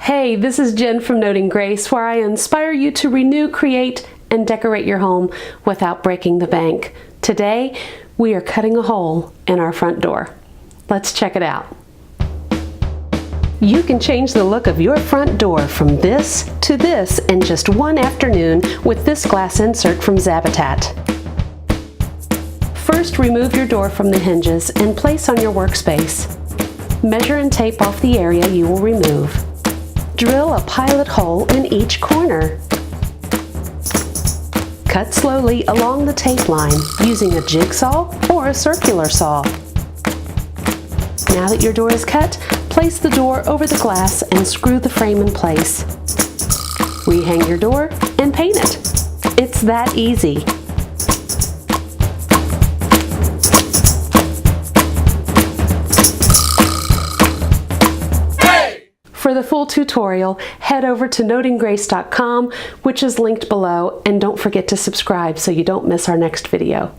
Hey, this is Jen from Noting Grace, where I inspire you to renew, create, and decorate your home without breaking the bank. Today, we are cutting a hole in our front door. Let's check it out. You can change the look of your front door from this to this in just one afternoon with this glass insert from Zabitat. First, remove your door from the hinges and place on your workspace. Measure and tape off the area you will remove. Drill a pilot hole in each corner. Cut slowly along the tape line using a jigsaw or a circular saw. Now that your door is cut, place the door over the glass and screw the frame in place. Rehang your door and paint it. It's that easy. For the full tutorial, head over to notinggrace.com, which is linked below, and don't forget to subscribe so you don't miss our next video.